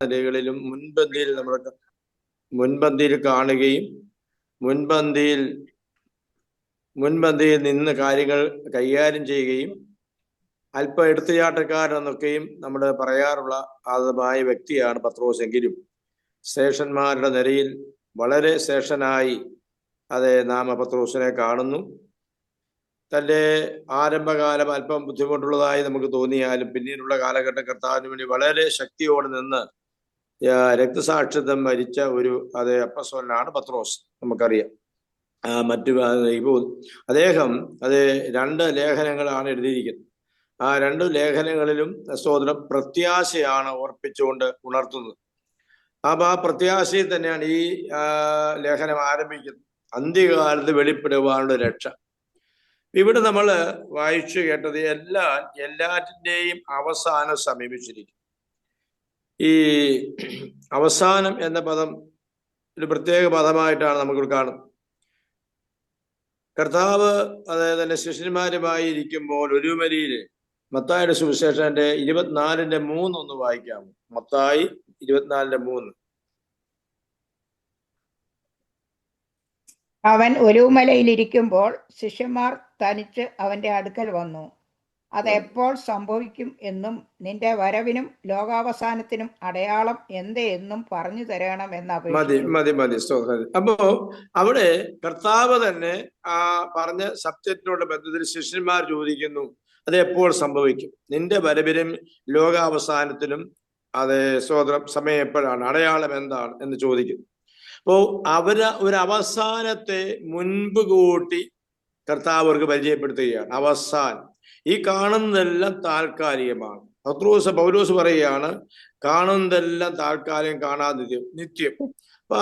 നിലകളിലും മുൻപന്തിയിൽ കാണുകയും മുൻപന്തിയിൽ നിന്ന് കാര്യങ്ങൾ കൈകാര്യം ചെയ്യുകയും അല്പ എടുത്തുചാട്ടക്കാരെന്നൊക്കെയും നമ്മൾ പറയാറുള്ള ആദ്യമായ വ്യക്തിയാണ് പത്രോസ്. എങ്കിലും ശ്രേഷ്ഠന്മാരുടെ നിരയിൽ വളരെ ശ്രേഷ്ഠനായി നാം പത്രോസിനെ കാണുന്നു. തൻ്റെ ആരംഭകാലം അല്പം ബുദ്ധിമുട്ടുള്ളതായി നമുക്ക് തോന്നിയാലും പിന്നീടുള്ള കാലഘട്ടം കർത്താവിന് വേണ്ടി വളരെ ശക്തിയോടെ നിന്ന് രക്തസാക്ഷിത്വം വരിച്ച ഒരു അപ്പസ്തലനാണ് പത്രോസ്. നമുക്കറിയാം. അദ്ദേഹം 2 ലേഖനങ്ങളാണ് എഴുതിയിരിക്കുന്നത്. ആ 2 ലേഖനങ്ങളിലും സ്തോത്രം പ്രത്യാശയാണ് ഓർപ്പിച്ചുകൊണ്ട് ഉണർത്തുന്നത്. അപ്പൊ ആ പ്രത്യാശയിൽ തന്നെയാണ് ഈ ലേഖനം ആരംഭിക്കുന്നത്. അന്ത്യകാലത്ത് വെളിപ്പെടുവാനുള്ള രക്ഷ. ഇവിടെ നമ്മൾ വായിച്ചു കേട്ടത് എല്ലാറ്റിൻ്റെയും അവസാനം സമീപിച്ചിരിക്കും. ഈ അവസാനം എന്ന പദം ഒരു പ്രത്യേക പദമായിട്ടാണ് നമുക്ക് കാണുന്നത്. കർത്താവ് തന്നെ ശിഷ്യന്മാരുമായി ഇരിക്കുമ്പോൾ ഒരുമരിയില് മത്തായിയുടെ സുവിശേഷന്റെ 24:3 ഒന്ന് വായിക്കാമോ? മത്തായി 24:3. അവൻ ഒലിവുമലയിലിരിക്കുമ്പോൾ ശിഷ്യന്മാർ തനിച്ച് അവന്റെ അടുക്കൽ വന്നു. അത് എപ്പോൾ സംഭവിക്കും എന്നും നിന്റെ വരവിനും ലോകാവസാനത്തിനും അടയാളം എന്ത് എന്നും പറഞ്ഞു തരണമെന്ന് അപേക്ഷിച്ചു. അപ്പോ അവിടെ കർത്താവ് തന്നെ ആ പറഞ്ഞ സബ്ജക്റ്റിനോട് ബന്ധത്തിൽ ശിഷ്യന്മാർ ചോദിക്കുന്നു, അത് എപ്പോൾ സംഭവിക്കും, നിന്റെ വരവിനും ലോകാവസാനത്തിനും സ്തോത്രം സമയം എപ്പോഴാണ്, അടയാളം എന്താണ് എന്ന് ചോദിക്കുന്നു. അപ്പോ ഒരു അവസാനത്തെ മുൻപ് കൂട്ടി കർത്താവ് അവർക്ക് പരിചയപ്പെടുത്തുകയാണ്. അവസാനം ഈ കാണുന്നതെല്ലാം താൽക്കാലികമാണ്. പൗലോസ് പറയുകയാണ്, കാണുന്നതെല്ലാം താൽക്കാലികം, കാണാതെ നിത്യം. അപ്പൊ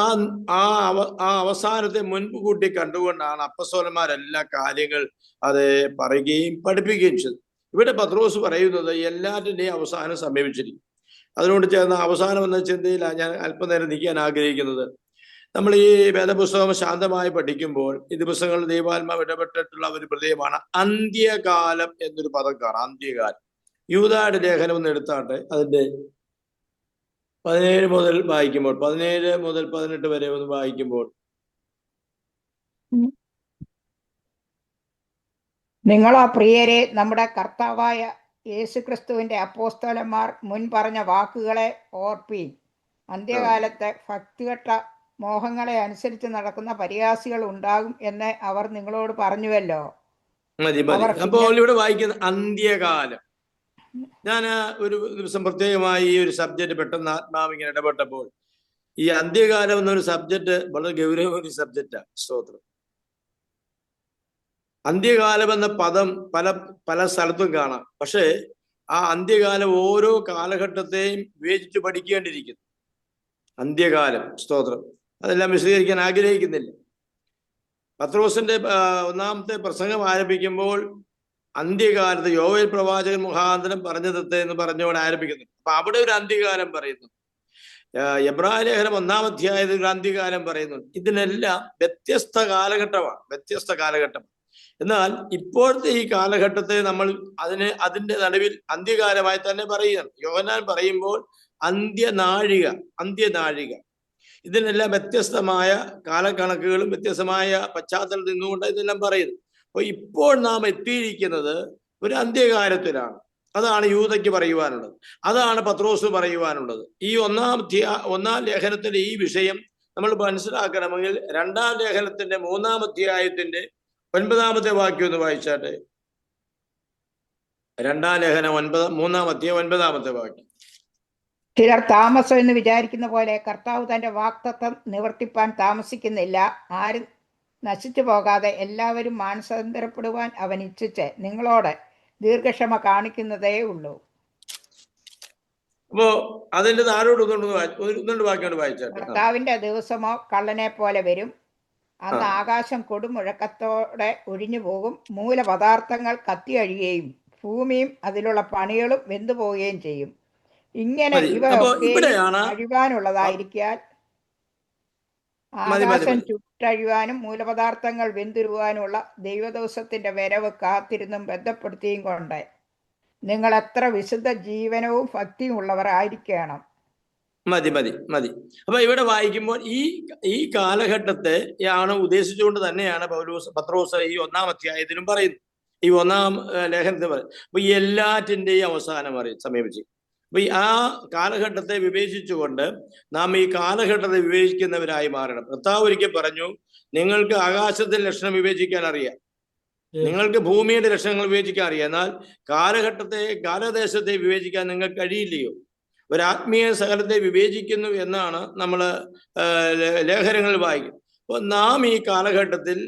ആ അവസാനത്തെ മുൻപ് കൂട്ടി കണ്ടുകൊണ്ടാണ് അപ്പസ്തലന്മാരെല്ലാ കാര്യങ്ങൾ പറയുകയും പഠിപ്പിക്കുകയും ചെയ്തത്. ഇവിടെ പത്രോസ് പറയുന്നത് എല്ലാറ്റിൻ്റെയും അവസാനം സമീപിച്ചിരിക്കും. അതിനോട് ചേർന്ന അവസാനം എന്ന ചിന്തയിലാണ് ഞാൻ അല്പനേരം നിൽക്കാൻ ആഗ്രഹിക്കുന്നത്. നമ്മൾ ഈ വേദപുസ്തകം ശാന്തമായി പഠിക്കുമ്പോൾ ഈ ദിവസങ്ങളിൽ ദൈവാത്മാവ് ഇടപെട്ടിട്ടുള്ള ഒരു പ്രതീകമാണ് അന്ത്യകാലം എന്നൊരു പദം കാണാം. അന്ത്യകാലം. യൂദായുടെ ലേഖനം ഒന്ന് എടുത്താട്ടെ, അതിന്റെ 17 മുതൽ വായിക്കുമ്പോൾ, 17 മുതൽ 18 വരെ ഒന്ന് വായിക്കുമ്പോൾ, നിങ്ങളോ പ്രിയരെ, നമ്മുടെ കർത്താവായ യേശുക്രിസ്തുവിന്റെ അപ്പോസ്തലന്മാർ മുൻ പറഞ്ഞ വാക്കുകളെ ഓർപ്പീൻ. അന്ത്യകാലത്ത് ഭക്തികെട്ട മോഹങ്ങളെ അനുസരിച്ച് നടക്കുന്ന പരിഹാസികൾ ഉണ്ടാകും എന്ന് അവർ നിങ്ങളോട് പറഞ്ഞുവല്ലോ. അപ്പോൾ ഇവിടെ വായിക്കുന്ന അന്ത്യകാലം, ഞാൻ ഒരു ദിവസം പ്രത്യേകമായി ഈ ഒരു സബ്ജക്റ്റ് പെട്ടെന്ന് ആത്മാവിങ്ങനെ ഇടപെട്ടപ്പോൾ, ഈ അന്ത്യകാലം എന്നൊരു സബ്ജക്റ്റ് വളരെ ഗൗരവമായ സബ്ജക്റ്റാണ്. സ്തോത്രം. അന്ത്യകാലം എന്ന പദം പല സ്ഥലത്തും കാണാം. പക്ഷേ ആ അന്ത്യകാലം ഓരോ കാലഘട്ടത്തെയും വിവേചിച്ച് പഠിക്കേണ്ടിയിരിക്കുന്നു. അന്ത്യകാലം, സ്തോത്രം, അതെല്ലാം വിശദീകരിക്കാൻ ആഗ്രഹിക്കുന്നില്ല. പത്രോസിന്റെ 1-ാമത്തെ പ്രസംഗം ആരംഭിക്കുമ്പോൾ അന്ത്യകാലത്ത് യോവേൽ പ്രവാചകൻ മുഖാന്തരം പറഞ്ഞത് എന്ന് പറഞ്ഞുകൊണ്ട് ആരംഭിക്കുന്നു. അപ്പൊ അവിടെ ഒരു അന്ത്യകാലം പറയുന്നു. എബ്രായ ലേഖനം 1-ാം അധ്യായത്തിൽ ഒരു അന്ത്യകാലം പറയുന്നു. ഇതിനെല്ലാം വ്യത്യസ്ത കാലഘട്ടം. എന്നാൽ ഇപ്പോഴത്തെ ഈ കാലഘട്ടത്തെ നമ്മൾ അതിന്റെ നടുവിൽ അന്ത്യകാലമായി തന്നെ പറയുകയാണ്. യോഹന്നാൻ പറയുമ്പോൾ അന്ത്യനാഴിക. ഇതിനെല്ലാം വ്യത്യസ്തമായ കാലക്കണക്കുകളും വ്യത്യസ്തമായ പശ്ചാത്തലത്തിൽ നിന്നുകൊണ്ട് ഇതെല്ലാം പറയുന്നു. അപ്പൊ ഇപ്പോൾ നാം എത്തിയിരിക്കുന്നത് ഒരു അന്ത്യകാലത്തിലാണ്. അതാണ് യൂദയ്ക്ക് പറയുവാനുള്ളത്, അതാണ് പത്രോസ് പറയുവാനുള്ളത്. ഈ 1-ാം ലേഖനത്തിന്റെ ഈ വിഷയം നമ്മൾ മനസ്സിലാക്കണമെങ്കിൽ 2-ാം ലേഖനത്തിന്റെ 3-ാം അധ്യായത്തിന്റെ 9-ാമത്തെ വാക്യം ഒന്ന് വായിച്ചാട്ടെ. 2-ാം ലേഖനം 3-ാം അധ്യായം 9-ാമത്തെ വാക്യം. ചിലർ താമസം എന്ന് വിചാരിക്കുന്ന പോലെ കർത്താവ് തന്റെ വാഗ്ദത്തം നിവർത്തിപ്പാൻ താമസിക്കുന്നില്ല. ആരും നശിച്ചു പോകാതെ എല്ലാവരും മാനസാന്തരപ്പെടുവാൻ അവൻ ഇച്ഛിച്ച് നിങ്ങളോട് ദീർഘക്ഷമ കാണിക്കുന്നതേ ഉള്ളൂ. അപ്പോ അതിന്റെ താഴോട്ട് വായിച്ചാട്ടെ. കർത്താവിന്റെ ദിവസമോ കള്ളനെ പോലെ വരും. അന്ന് ആകാശം കൊടുമുഴക്കത്തോടെ ഒഴിഞ്ഞു പോകും. മൂലപദാർത്ഥങ്ങൾ കത്തി അഴിയുകയും ഭൂമിയും അതിലുള്ള പണികളും വെന്തുപോവുകയും ചെയ്യും. ഇങ്ങനെ ഇവ അഴിവാനുള്ളതായിരിക്കാൻ ആകാശം ചുട്ടഴിവാനും മൂലപദാർത്ഥങ്ങൾ വെന്തുരുവാനുള്ള ദൈവദിവസത്തിന്റെ വരവ് കാത്തിരുന്നും ബന്ധപ്പെടുത്തിയും കൊണ്ട് നിങ്ങൾ എത്ര വിശുദ്ധ ജീവനവും ഭക്തിയും ഉള്ളവർ ആയിരിക്കണം. മതി മതി മതി. അപ്പൊ ഇവിടെ വായിക്കുമ്പോൾ ഈ കാലഘട്ടത്തെ ആണ് ഉദ്ദേശിച്ചുകൊണ്ട് തന്നെയാണ് പത്രോസ് ഈ 1-ാം അധ്യായത്തിലും പറയുന്നത്, ഈ 1-ാം ലേഖനത്തിൽ പറയും. അപ്പൊ ഈ എല്ലാറ്റിന്റെയും അവസാനം സമീപിച്ചു. അപ്പൊ ആ കാലഘട്ടത്തെ വിവേചിച്ചുകൊണ്ട് നാം ഈ കാലഘട്ടത്തെ വിവേചിക്കുന്നവരായി മാറണം. കർത്താവ് ഒരിക്കൽ പറഞ്ഞു, നിങ്ങൾക്ക് ആകാശത്തിന്റെ ലക്ഷണം വിവേചിക്കാൻ അറിയാം, നിങ്ങൾക്ക് ഭൂമിയുടെ ലക്ഷണങ്ങൾ വിവേചിക്കാൻ അറിയാം, എന്നാൽ കാലദേശത്തെ വിവേചിക്കാൻ നിങ്ങൾക്ക് കഴിയില്ലയോ? ഒരു ആത്മീയ സകലത്തെ വിവേചിക്കുന്നു എന്നാണ് നമ്മൾ ലേഖനങ്ങളിൽ വായിക്കുന്നത്. അപ്പോൾ നാം ഈ കാലഘട്ടത്തിൽ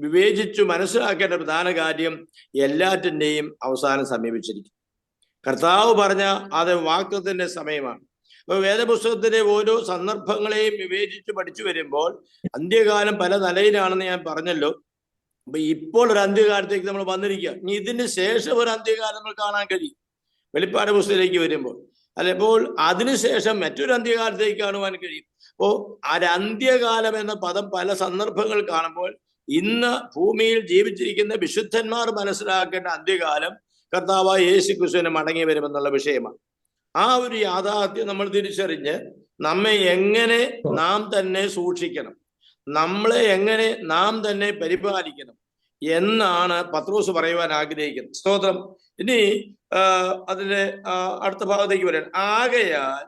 വിവേചിച്ചു മനസ്സിലാക്കേണ്ട പ്രധാന കാര്യം എല്ലാറ്റിൻ്റെയും അവസാനം സമീപിച്ചിരിക്കും. കർത്താവ് പറഞ്ഞ അത് വാഗ്ദത്തത്തിന്റെ സമയമാണ്. അപ്പൊ വേദപുസ്തകത്തിലെ ഓരോ സന്ദർഭങ്ങളെയും വിവേചിച്ച് പഠിച്ചു വരുമ്പോൾ അന്ത്യകാലം പല നിലയിലാണെന്ന് ഞാൻ പറഞ്ഞല്ലോ. അപ്പൊ ഇപ്പോൾ ഒരു അന്ത്യകാലത്തേക്ക് നമ്മൾ വന്നിരിക്കുക. ഇനി ഇതിന് ശേഷം ഒരു അന്ത്യകാലം നമ്മൾ കാണാൻ കഴിയും വെളിപ്പാട് പുസ്തകത്തിലേക്ക് വരുമ്പോൾ. അപ്പോൾ അതിനുശേഷം മറ്റൊരു അന്ത്യകാലത്തേക്ക് കാണുവാൻ കഴിയും. അപ്പോ അന്ത്യകാലം എന്ന പദം പല സന്ദർഭങ്ങൾ കാണുമ്പോൾ ഇന്ന് ഭൂമിയിൽ ജീവിച്ചിരിക്കുന്ന വിശുദ്ധന്മാർ മനസ്സിലാക്കേണ്ട അന്ത്യകാലം കർത്താവായ യേശു ക്രിസ്തുവിന് മടങ്ങി വരുമെന്നുള്ള വിഷയമാണ്. ആ ഒരു യാഥാർത്ഥ്യം നമ്മൾ തിരിച്ചറിഞ്ഞ് നമ്മെ എങ്ങനെ നാം തന്നെ സൂക്ഷിക്കണം, നമ്മളെ എങ്ങനെ നാം തന്നെ പരിപാലിക്കണം എന്നാണ് പത്രോസ് പറയുവാൻ ആഗ്രഹിക്കുന്നത്. സ്തോത്രം. ഇനി അതിന്റെ അടുത്ത ഭാഗത്തേക്ക് വരാൻ, ആകയാൽ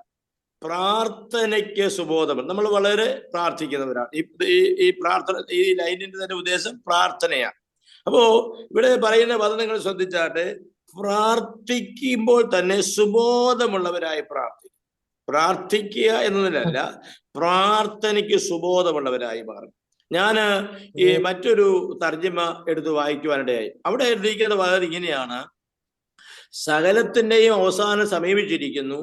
പ്രാർത്ഥനയ്ക്ക് സുബോധം. നമ്മൾ വളരെ പ്രാർത്ഥിക്കുന്നവരാണ്. ഈ പ്രാർത്ഥന, ഈ ലൈനിന്റെ തന്നെ ഉദ്ദേശം പ്രാർത്ഥനയാണ്. അപ്പോ ഇവിടെ പറയുന്ന പദങ്ങൾ ശ്രദ്ധിച്ചാട്ടെ, പ്രാർത്ഥിക്കുമ്പോൾ തന്നെ സുബോധമുള്ളവരായി പ്രാർത്ഥിക്കുക എന്നതിലല്ല, പ്രാർത്ഥനയ്ക്ക് സുബോധമുള്ളവരായി മാറും. ഞാൻ ഈ മറ്റൊരു തർജ്ജിമ എടുത്ത് വായിക്കുവാനിടയായി. അവിടെ എഴുതിയിരിക്കുന്ന പദം ഇങ്ങനെയാണ്: സകലത്തിന്റെയും അവസാനം സമീപിച്ചിരിക്കുന്നു,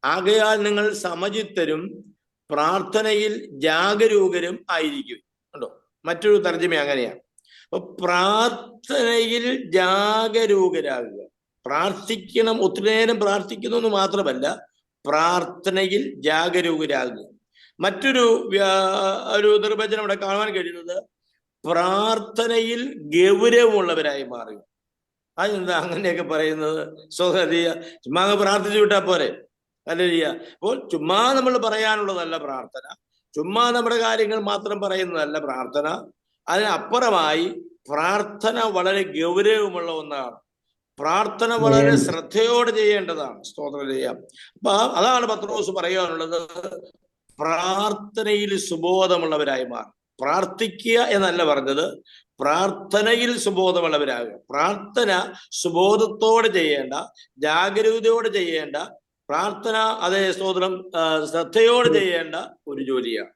ആകയാൽ നിങ്ങൾ സമചിത്തരും പ്രാർത്ഥനയിൽ ജാഗരൂകരും ആയിരിക്കും. കണ്ടോ, മറ്റൊരു തർജ്ജിമ അങ്ങനെയാണ്. അപ്പൊ പ്രാർത്ഥനയിൽ ജാഗരൂകരാകുക, പ്രാർത്ഥിക്കണം, ഒത്തിരി നേരം പ്രാർത്ഥിക്കുന്നു എന്ന് മാത്രമല്ല, പ്രാർത്ഥനയിൽ ജാഗരൂകരാകുക. മറ്റൊരു നിർവചനം ഇവിടെ കാണാൻ കഴിയുന്നത് പ്രാർത്ഥനയിൽ ഗൗരവമുള്ളവരായി മാറുക. അതെന്താ അങ്ങനെയൊക്കെ പറയുന്നത്? സ്വഹരിയ ചുമ്മാ പ്രാർത്ഥിച്ചു വിട്ടാ പോരെ? അല്ലിയ. അപ്പോൾ ചുമ്മാ നമ്മൾ പറയാനുള്ളതല്ല പ്രാർത്ഥന, ചുമ്മാ നമ്മുടെ കാര്യങ്ങൾ മാത്രം പറയുന്നതല്ല പ്രാർത്ഥന. അതിനപ്പുറമായി പ്രാർത്ഥന വളരെ ഗൗരവമുള്ള ഒന്നാണ്. പ്രാർത്ഥന വളരെ ശ്രദ്ധയോടെ ചെയ്യേണ്ടതാണ്. സ്തോത്രം ചെയ്യാം. അപ്പൊ അതാണ് പത്രോസ് പറയാനുള്ളത്, പ്രാർത്ഥനയിൽ സുബോധമുള്ളവരായി മാറും. പ്രാർത്ഥിക്കുക എന്നല്ല പറഞ്ഞത്, പ്രാർത്ഥനയിൽ സുബോധമുള്ളവരാകുക. പ്രാർത്ഥന സുബോധത്തോടെ ചെയ്യേണ്ട, ജാഗരൂകതയോടെ ചെയ്യേണ്ട പ്രാർത്ഥന, അതേ സ്തോത്രം, ശ്രദ്ധയോടെ ചെയ്യേണ്ട ഒരു ജോലിയാണ്.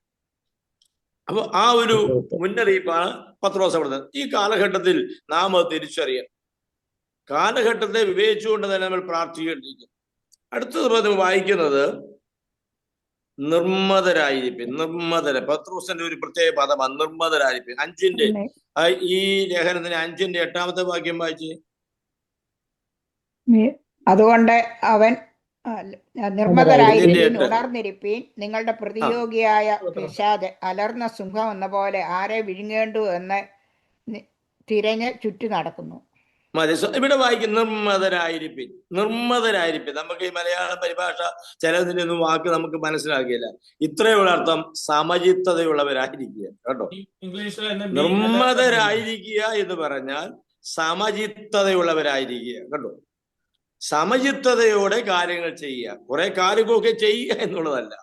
അപ്പൊ ആ ഒരു മുന്നറിയിപ്പാണ് പത്രോസ് കൊടുത്തത്. ഈ കാലഘട്ടത്തിൽ നാം അത് തിരിച്ചറിയണം. കാലഘട്ടത്തെ വിവേചിച്ചുകൊണ്ട് തന്നെ നമ്മൾ പ്രാർത്ഥിക്കേണ്ടിയിരിക്കും. അടുത്തത് വായിക്കുന്നത് നിർമ്മതരായിരിക്കും. പത്രോസിന്റെ ഒരു പ്രത്യേക പദമാണ് നിർമ്മതരായിരിക്കും. 5-ന്റെ ഈ ലേഖനത്തിന് 5-ന്റെ 8-ാമത്തെ വാക്യം വായിച്ച്. അതുകൊണ്ട് അവൻ നിർമ്മതരായിരിക്കും, ഉണർന്നിരിപ്പീൻ, നിങ്ങളുടെ പ്രതിയോഗിയായ പിശാച് അലർന്ന സിംഹം എന്ന പോലെ ആരെ വിഴുങ്ങേണ്ടു എന്ന് തിരഞ്ഞ് ചുറ്റി നടക്കുന്നു. ഇവിടെ വായിക്കും നിർമ്മതരായിരിക്കും. നമുക്ക് ഈ മലയാള പരിഭാഷ ചിലതിനൊന്നും വാക്ക് നമുക്ക് മനസ്സിലാക്കിയില്ല. ഇത്രയുള്ള അർത്ഥം സമചിത്തതയുള്ളവരായിരിക്കുക. കേട്ടോ, നിർമ്മതരായിരിക്കുക എന്ന് പറഞ്ഞാൽ സമചിത്തതയുള്ളവരായിരിക്കുക. കേട്ടോ, സമചിത്തതയോടെ കാര്യങ്ങൾ ചെയ്യുക. കുറെ കാര്യങ്ങളൊക്കെ ചെയ്യുക എന്നുള്ളതല്ല,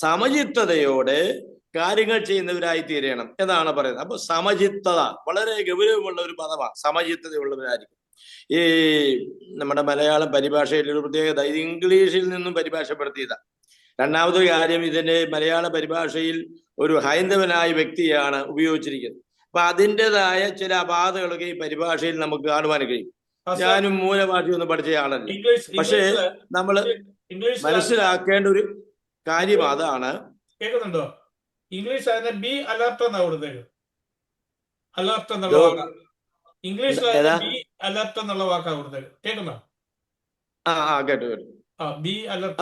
സമചിത്തതയോടെ കാര്യങ്ങൾ ചെയ്യുന്നവരായി തീരണം എന്നാണ് പറയുന്നത്. അപ്പൊ സമചിത്തത വളരെ ഗൗരവമുള്ള ഒരു പദമാണ്. സമചിത്തതയുള്ളവരായിരിക്കും. ഈ നമ്മുടെ മലയാളം പരിഭാഷയിൽ ഒരു പ്രത്യേകത, ഇത് ഇംഗ്ലീഷിൽ നിന്നും പരിഭാഷപ്പെടുത്തിയതാണ്. രണ്ടാമത്തെ കാര്യം, ഇതിന്റെ മലയാള പരിഭാഷയിൽ ഒരു ഹൈന്ദവനായ വ്യക്തിയാണ് ഉപയോഗിച്ചിരിക്കുന്നത്. അപ്പൊ അതിൻ്റെതായ ചില അപാധകളൊക്കെ ഈ പരിഭാഷയിൽ നമുക്ക് കാണുവാൻ കഴിയും. ഞാനും മൂലഭാഷയൊന്നും പഠിച്ച ആളല്ല, പക്ഷേ നമ്മൾ മനസ്സിലാക്കേണ്ട ഒരു കാര്യം അതാണ്. കേൾക്കുന്നുണ്ടോ? ഇംഗ്ലീഷ് അതിനെ ബി അലർട്ട് എന്നാ കൊടുത്തത്. അലർട്ട് എന്നുള്ള വാക്ക് ഇംഗ്ലീഷ് ബി അലർട്ട് എന്നുള്ള വാക്കാ കൊടുത്തത്. കേൾക്കുന്നോ? കേട്ടു. B alert.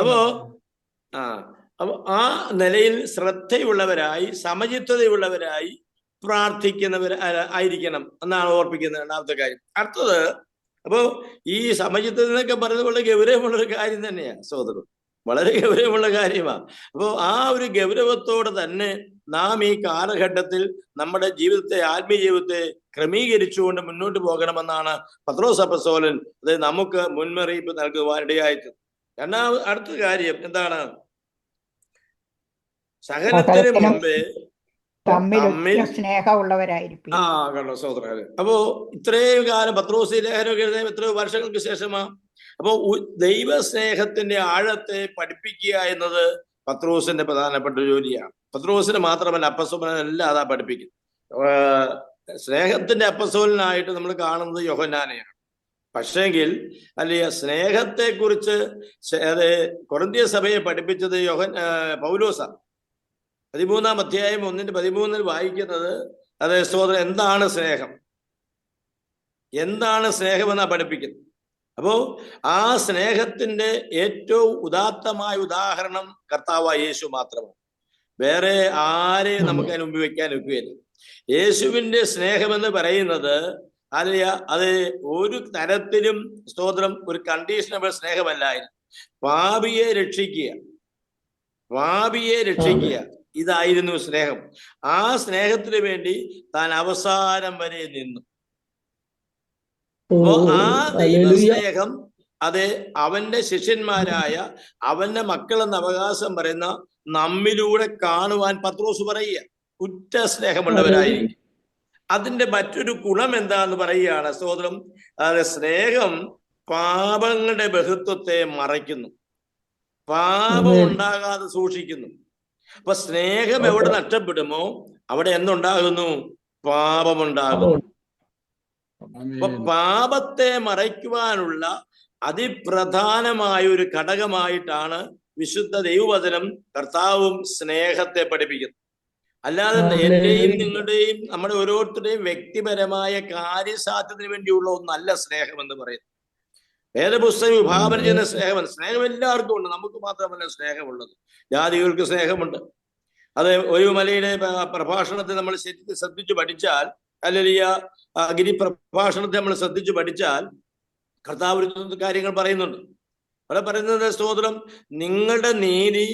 അപ്പൊ ആ നിലയിൽ ശ്രദ്ധയുള്ളവരായി സമചിത്തതയുള്ളവരായി പ്രാർത്ഥിക്കുന്നവർ ആയിരിക്കണം എന്നാണ് ഓർപ്പിക്കുന്നത്. രണ്ടാമത്തെ കാര്യം. അടുത്തത്, അപ്പോ ഈ സമചിത്തത എന്നൊക്കെ പറയുന്നത് വളരെ ഗൗരവമുള്ളൊരു കാര്യം തന്നെയാണ് സഹോദരൻ. വളരെ ഗൗരവമുള്ള കാര്യമാണ്. അപ്പോൾ ആ ഒരു ഗൗരവത്തോടെ തന്നെ നാം ഈ കാലഘട്ടത്തിൽ നമ്മുടെ ജീവിതത്തെ, ആത്മീയ ജീവിതത്തെ ക്രമീകരിച്ചുകൊണ്ട് മുന്നോട്ട് പോകണമെന്നാണ് പത്രോസ് അപ്പോസ്തലൻ അത് നമുക്ക് മുൻമറിയിപ്പ് നൽകുവാനിടയായിട്ട്. അടുത്ത കാര്യം എന്താണ്? സഹനത്തിന് മുമ്പേ തമ്മിൽ സ്നേഹമുള്ളവരായിരിക്കും. കണ്ടോ സഹോദരൻ. അപ്പോ ഇത്രയും കാലം പത്രോസ് ലേഖനമൊക്കെ എഴുതാൻ എത്രയോ വർഷങ്ങൾക്ക് ശേഷമാണ്. അപ്പോ ദൈവസ്നേഹത്തിന്റെ ആഴത്തെ പഠിപ്പിക്കുക എന്നത് പത്രോസിന്റെ പ്രധാനപ്പെട്ട ജോലിയാണ്. പത്രോസിന് മാത്രമല്ല, അപ്പസ്തോലനെല്ലാം അതാ പഠിപ്പിക്കുന്നത്. സ്നേഹത്തിന്റെ അപ്പസ്തോലനായിട്ട് നമ്മൾ കാണുന്നത് യോഹന്നാനെയാണ്. പക്ഷേങ്കിൽ അല്ലെ, സ്നേഹത്തെ കുറിച്ച് കൊരിന്ത്യ സഭയെ പഠിപ്പിച്ചത് പൗലോസാണ്. 13-ാം അധ്യായം 1:13 വായിക്കുന്നത് സഹോദരൻ, എന്താണ് സ്നേഹം, എന്താണ് സ്നേഹമെന്നാ പഠിപ്പിക്കുന്നത്. അപ്പോ ആ സ്നേഹത്തിന്റെ ഏറ്റവും ഉദാത്തമായ ഉദാഹരണം കർത്താവായ യേശു മാത്രമാണ്. വേറെ ആരെയും നമുക്ക് അതിന് മുമ്പ് വെക്കാൻ ഒക്കുകയില്ല. യേശുവിന്റെ സ്നേഹമെന്ന് പറയുന്നത് അത് ഒരു തരത്തിലും സ്തോത്രം ഒരു കണ്ടീഷണബിൾ സ്നേഹമല്ലായിരുന്നു. പാപിയെ രക്ഷിക്കുക ഇതായിരുന്നു സ്നേഹം. ആ സ്നേഹത്തിന് വേണ്ടി താൻ അവസാനം വരെ നിന്നു. അപ്പോ ആ ദൈവസ്നേഹം അവന്റെ ശിഷ്യന്മാരായ അവന്റെ മക്കളെന്ന് അവകാശം പറയുന്ന നമ്മിലൂടെ കാണുവാൻ പത്രോസ് പറയുക. ഉറ്റ സ്നേഹമുള്ളവരായിരിക്കും. അതിന്റെ മറ്റൊരു ഗുണം എന്താന്ന് പറയുകയാണ് സ്തോത്രം. സ്നേഹം പാപങ്ങളുടെ ബഹുത്വത്തെ മറയ്ക്കുന്നു, പാപം ഉണ്ടാകാതെ സൂക്ഷിക്കുന്നു. അപ്പൊ സ്നേഹം എവിടെ നഷ്ടപ്പെടുമോ അവിടെ എന്തുണ്ടാകുന്നു? പാപമുണ്ടാകുന്നു. അപ്പൊ പാപത്തെ മറയ്ക്കുവാനുള്ള അതിപ്രധാനമായ ഒരു ഘടകമായിട്ടാണ് വിശുദ്ധ ദൈവവചനം കർത്താവും സ്നേഹത്തെ പഠിപ്പിക്കുന്നത്. അല്ലാതെ എന്റെയും നിങ്ങളുടെയും നമ്മുടെ ഓരോരുത്തരുടെയും വ്യക്തിപരമായ കാര്യസാധ്യത്തിന് വേണ്ടിയുള്ള ഒന്നല്ല സ്നേഹം എന്ന് പറയുന്നത്. വേദപുസ്തകം വിഭാവനം ചെയ്യുന്ന സ്നേഹം എല്ലാവർക്കും ഉണ്ട്. നമുക്ക് മാത്രമല്ല സ്നേഹമുള്ളത്, ജാതികൾക്ക് സ്നേഹമുണ്ട്. ഒരു മലയുടെ പ്രഭാഷണത്തെ നമ്മൾ ശരിക്കും ശ്രദ്ധിച്ചു പഠിച്ചാൽ, അല്ലെങ്കിൽ ഗിരി പ്രഭാഷണത്തെ നമ്മൾ ശ്രദ്ധിച്ചു പഠിച്ചാൽ കർത്താവ് കാര്യങ്ങൾ പറയുന്നുണ്ട്. അവിടെ പറയുന്നത് സ്തോത്രം, നിങ്ങളുടെ നീതി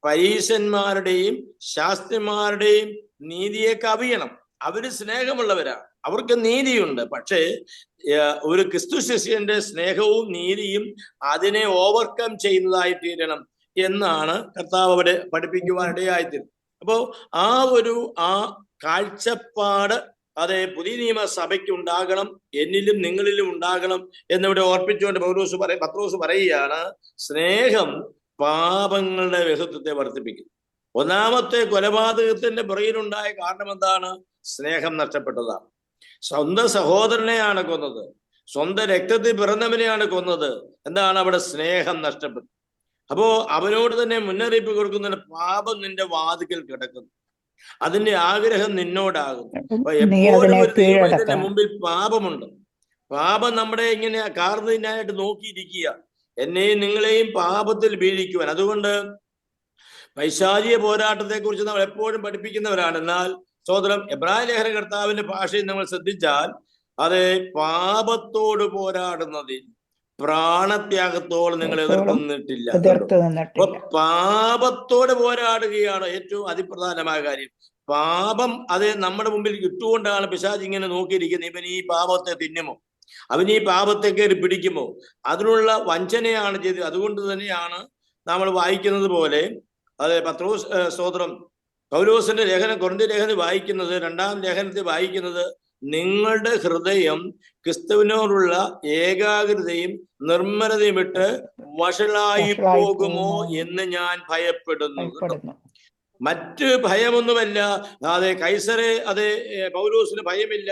പരീശന്മാരുടെയും ശാസ്ത്രിമാരുടെയും നീതിയെ കവിയണം. അവര് സ്നേഹമുള്ളവരാണ്, അവർക്ക് നീതിയുണ്ട്. പക്ഷേ ഒരു ക്രിസ്തു ശിഷ്യന്റെ സ്നേഹവും നീതിയും അതിനെ ഓവർകം ചെയ്യുന്നതായി തീരണം എന്നാണ് കർത്താവ് അവിടെ പഠിപ്പിക്കുവാനിടയായിത്തീരുന്നത്. അപ്പോ ആ കാഴ്ചപ്പാട് പുതിയ നിയമസഭയ്ക്ക് ഉണ്ടാകണം, എന്നിലും നിങ്ങളിലും ഉണ്ടാകണം എന്നിവിടെ ഓർപ്പിച്ചുകൊണ്ട് പത്രോസ് പറയുകയാണ്, സ്നേഹം പാപങ്ങളുടെ ബഹുത്വത്തെ വർദ്ധിപ്പിക്കുന്നു. ഒന്നാമത്തെ കൊലപാതകത്തിന്റെ പുറകിലുണ്ടായ കാരണം എന്താണ്? സ്നേഹം നഷ്ടപ്പെട്ടതാണ്. സ്വന്തം സഹോദരനെയാണ് കൊന്നത്, സ്വന്തം രക്തത്തിൽ പിറന്നവനെയാണ് കൊന്നത്. എന്താണ്? അവിടെ സ്നേഹം നഷ്ടപ്പെട്ടു. അപ്പോ അവനോട് തന്നെ മുന്നറിയിപ്പ് കൊടുക്കുന്ന പാപം നിന്റെ വാതിക്കൽ കിടക്കുന്നു, അതിന്റെ ആഗ്രഹം നിന്നോടാകും. അപ്പൊ എപ്പോഴും ഒരു ദൈവത്തിന്റെ മുമ്പിൽ പാപമുണ്ട്. പാപം നമ്മുടെ ഇങ്ങനെ കാർന്നതിനായിട്ട് നോക്കിയിരിക്കുക, എന്നെയും നിങ്ങളെയും പാപത്തിൽ വീഴിക്കുവാൻ. അതുകൊണ്ട് പൈശാചിക പോരാട്ടത്തെ കുറിച്ച് നമ്മൾ എപ്പോഴും പഠിപ്പിക്കുന്നവരാണ്. എന്നാൽ സഹോദരം, എബ്രായ ലേഖന കർത്താവിന്റെ ഭാഷയിൽ നമ്മൾ ശ്രദ്ധിച്ചാൽ പാപത്തോട് പോരാടുന്നതിൽ പ്രാണത്യാഗത്തോട് നിങ്ങൾ എതിർത്തിട്ടില്ല. അപ്പൊ പാപത്തോട് പോരാടുകയാണ് ഏറ്റവും അതിപ്രധാനമായ കാര്യം. പാപം നമ്മുടെ മുമ്പിൽ ഇട്ടുകൊണ്ടാണ് പിശാച് ഇങ്ങനെ നോക്കിയിരിക്കുന്നത്. ഇവൻ ഈ പാപത്തെ തിന്നുമോ, അവൻ ഈ പാപത്തെ കയറി പിടിക്കുമോ, അതിനുള്ള വഞ്ചനയാണ് ചെയ്തത്. അതുകൊണ്ട് തന്നെയാണ് നമ്മൾ വായിക്കുന്നത് പോലെ പത്രോസ് സ്തോത്രം പൗലോസിന്റെ ലേഖനം, കൊരിന്ത്യ ലേഖനം വായിക്കുന്നത്, 2-ാം ലേഖനത്തിൽ വായിക്കുന്നത്, നിങ്ങളുടെ ഹൃദയം ക്രിസ്തുവിനോടുള്ള ഏകാഗ്രതയും നിർമ്മലതയും വിട്ട് വഷളായി പോകുമോ എന്ന് ഞാൻ ഭയപ്പെടുന്നു. മറ്റ് ഭയമൊന്നുമല്ല. കൈസറെ പൗലോസിന് ഭയമില്ല,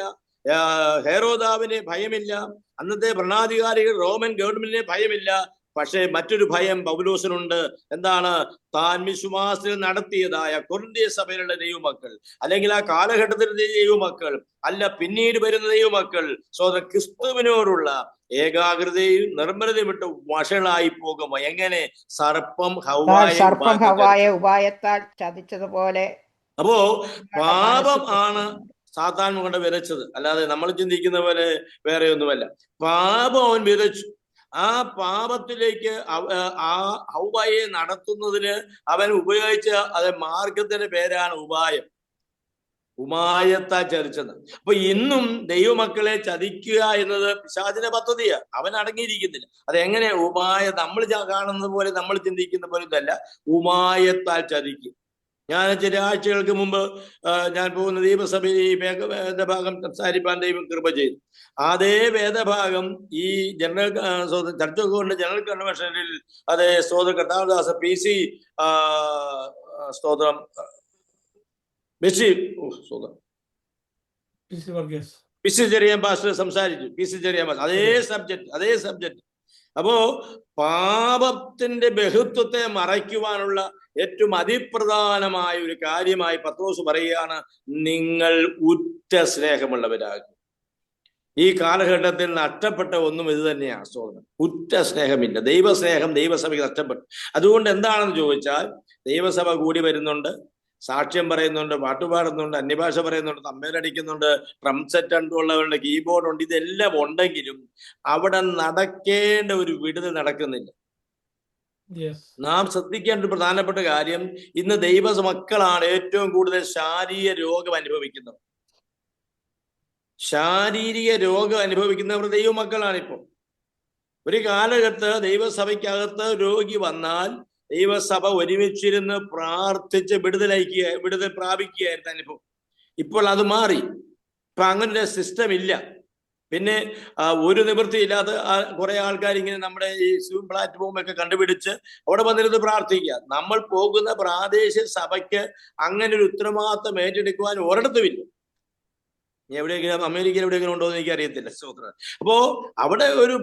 ഹെരോദാവിന് ഭയമില്ല, അന്നത്തെ ഭരണാധികാരികൾ റോമൻ ഗവൺമെന്റിന് ഭയമില്ല. പക്ഷേ മറ്റൊരു ഭയം പൗലോസിനുണ്ട്. എന്താണ്? താൻ വിശ്വാസത്തിൽ നടത്തിയതായ കൊരിന്ത്യ സഭയിലുള്ള ദൈവമക്കൾ, അല്ലെങ്കിൽ ആ കാലഘട്ടത്തിലെ ദൈവമക്കൾ അല്ല, പിന്നീട് വരുന്ന ദൈവമക്കൾ ക്രിസ്തുവിനോടുള്ള ഏകാഗ്രതയും നിർമ്മലതയും വിട്ട് വഷളായി പോകുമോ? എങ്ങനെ? സർപ്പം ഹവ്വായെ ഉപായത്താൽ ചതിച്ചതുപോലെ. അപ്പോ പാപം ആണ് സാത്താൻ കൊണ്ട് വിതച്ചത്, അല്ലാതെ നമ്മൾ ചിന്തിക്കുന്ന പോലെ വേറെ ഒന്നുമല്ല. പാപം അവൻ വിതച്ചു. ആ പാപത്തിലേക്ക് ആ ഹൗവയെ നടത്തുന്നതിന് അവൻ ഉപയോഗിച്ച അത് മാർഗത്തിന്റെ പേരാണ് ഉപായം. ഉപായത്താൽ ചതിച്ചത്. അപ്പൊ ഇന്നും ദൈവമക്കളെ ചതിക്കുക എന്നത് പിശാചിന്റെ പദ്ധതിയാണ്. അവൻ അടങ്ങിയിരിക്കുന്നില്ല. അതെങ്ങനെ ഉപായം? നമ്മൾ കാണുന്നത് പോലെ, നമ്മൾ ചിന്തിക്കുന്ന പോലെ ഇതല്ല. ഉപായത്താൽ ചതിക്കും. ഞാൻ ചില ആഴ്ചകൾക്ക് മുമ്പ് ഞാൻ പോകുന്ന ദൈവസഭയിൽ ഈ വേദഭാഗം സംസാരിപ്പാൻ ദൈവം കൃപ ചെയ്തു. അതേ വേദഭാഗം ഈ ജനറൽ ചർച്ച ഓഫ് ഗോഡിന്റെ ജനറൽ കൺവെൻഷനിൽ അതേ കർത്താവദാസ PC സ്തോത്രം PC ചെറിയാൻ പാസ്റ്റർ സംസാരിച്ചു. PC ചെറിയാൻ പാസ്റ്റർ അതേ സബ്ജക്ട്. അപ്പോ പാപത്തിന്റെ ബഹുത്വത്തെ മറയ്ക്കുവാനുള്ള ഏറ്റവും അതിപ്രധാനമായ ഒരു കാര്യമായി പത്രോസ് പറയുകയാണ്, നിങ്ങൾ ഉറ്റ സ്നേഹമുള്ളവരാകും. ഈ കാലഘട്ടത്തിൽ നഷ്ടപ്പെട്ട ഒന്നും ഇത് തന്നെയാണ്. സ്തോത്രം. ഉറ്റ സ്നേഹമില്ല. ദൈവസ്നേഹം ദൈവസഭയ്ക്ക് നഷ്ടപ്പെട്ടു. അതുകൊണ്ട് എന്താണെന്ന് ചോദിച്ചാൽ, ദൈവസഭ കൂടി വരുന്നുണ്ട്, സാക്ഷ്യം പറയുന്നുണ്ട്, പാട്ടുപാടുന്നുണ്ട്, അന്യഭാഷ പറയുന്നുണ്ട്, തമ്മേലടിക്കുന്നുണ്ട്, ഡ്രം സെറ്റ് ഉള്ളവരുടെ കീബോർഡ് ഉണ്ട്, ഇതെല്ലാം ഉണ്ടെങ്കിലും അവിടെ നടക്കേണ്ട ഒരു വിടുതൽ നടക്കുന്നില്ല. നാം ശ്രദ്ധിക്കേണ്ട ഒരു പ്രധാനപ്പെട്ട കാര്യം, ഇന്ന് ദൈവ മക്കളാണ് ഏറ്റവും കൂടുതൽ ശാരീരിക രോഗം അനുഭവിക്കുന്നത്. ശാരീരിക രോഗം അനുഭവിക്കുന്നവർ ദൈവമക്കളാണ്. ഇപ്പോൾ ഒരു കാലഘട്ടത്ത് ദൈവസഭയ്ക്കകത്ത് രോഗി വന്നാൽ ദൈവസഭ ഒരുമിച്ചിരുന്ന് പ്രാർത്ഥിച്ച് വിടുതൽ പ്രാപിക്കുകയായിരുന്നു അനുഭവം. ഇപ്പോൾ അത് മാറി. ഇപ്പൊ അങ്ങനെ സിസ്റ്റം ഇല്ല. പിന്നെ ഒരു നിവൃത്തിയില്ലാത്ത കുറെ ആൾക്കാർ ഇങ്ങനെ നമ്മുടെ ഈ സൂം പ്ലാറ്റ്ഫോം ഒക്കെ കണ്ടുപിടിച്ച് അവിടെ വന്നിരുന്ന് പ്രാർത്ഥിക്കുക. നമ്മൾ പോകുന്ന പ്രാദേശിക സഭയ്ക്ക് അങ്ങനെ ഒരു ഉത്തരവാദിത്തം ഏറ്റെടുക്കുവാൻ ഒരിടത്തുമില്ല. എവിടെയെങ്കിലും അമേരിക്കയിൽ എവിടെയെങ്കിലും ഉണ്ടോ എന്ന് എനിക്ക് അറിയത്തില്ല. സ്തോത്രം. അപ്പോ അവിടെ ഒരു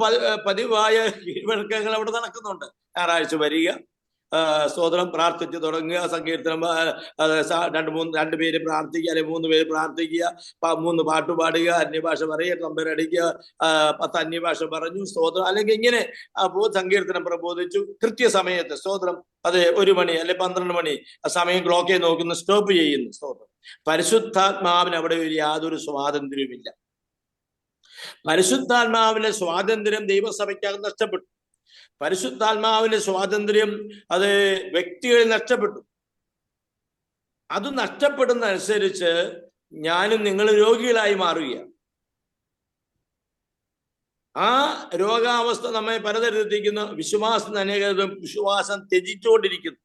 പതിവായ കീഴ്വഴക്കങ്ങൾ അവിടെ നടക്കുന്നുണ്ട്. ഞായറാഴ്ച വരിക, സ്തോത്രം, പ്രാർത്ഥിച്ച് തുടങ്ങുക, സങ്കീർത്തനം 2 പേര് പ്രാർത്ഥിക്കുക, അല്ലെങ്കിൽ 3 പേര് പ്രാർത്ഥിക്കുക, 3 പാട്ട് പാടുക, അന്യഭാഷ പറയുക, തമ്പരടിക്കുക, 10 അന്യഭാഷ പറഞ്ഞു, സ്തോത്രം. അല്ലെങ്കിൽ ഇങ്ങനെ സങ്കീർത്തനം പ്രബോധിച്ചു കൃത്യസമയത്ത്, സ്തോത്രം. അത് 1 മണി അല്ലെ 12 മണി ആ സമയം ക്ലോക്കെ നോക്കുന്നു, സ്റ്റോപ്പ് ചെയ്യുന്നു. സ്തോത്രം. പരിശുദ്ധാത്മാവിന് അവിടെ യാതൊരു സ്വാതന്ത്ര്യവുമില്ല. പരിശുദ്ധാത്മാവിന്റെ സ്വാതന്ത്ര്യം ദൈവസഭയ്ക്കകം നഷ്ടപ്പെട്ടു. പരിശുദ്ധാത്മാവിന്റെ സ്വാതന്ത്ര്യം അത് വ്യക്തികളിൽ നഷ്ടപ്പെട്ടു. അത് നഷ്ടപ്പെടുന്ന അനുസരിച്ച് ഞാനും നിങ്ങൾ രോഗികളായി മാറുകയാണ്. ആ രോഗാവസ്ഥ നമ്മെ പലതരത്തിരിക്കുന്ന വിശ്വാസം ത്യജിച്ചുകൊണ്ടിരിക്കുന്നു.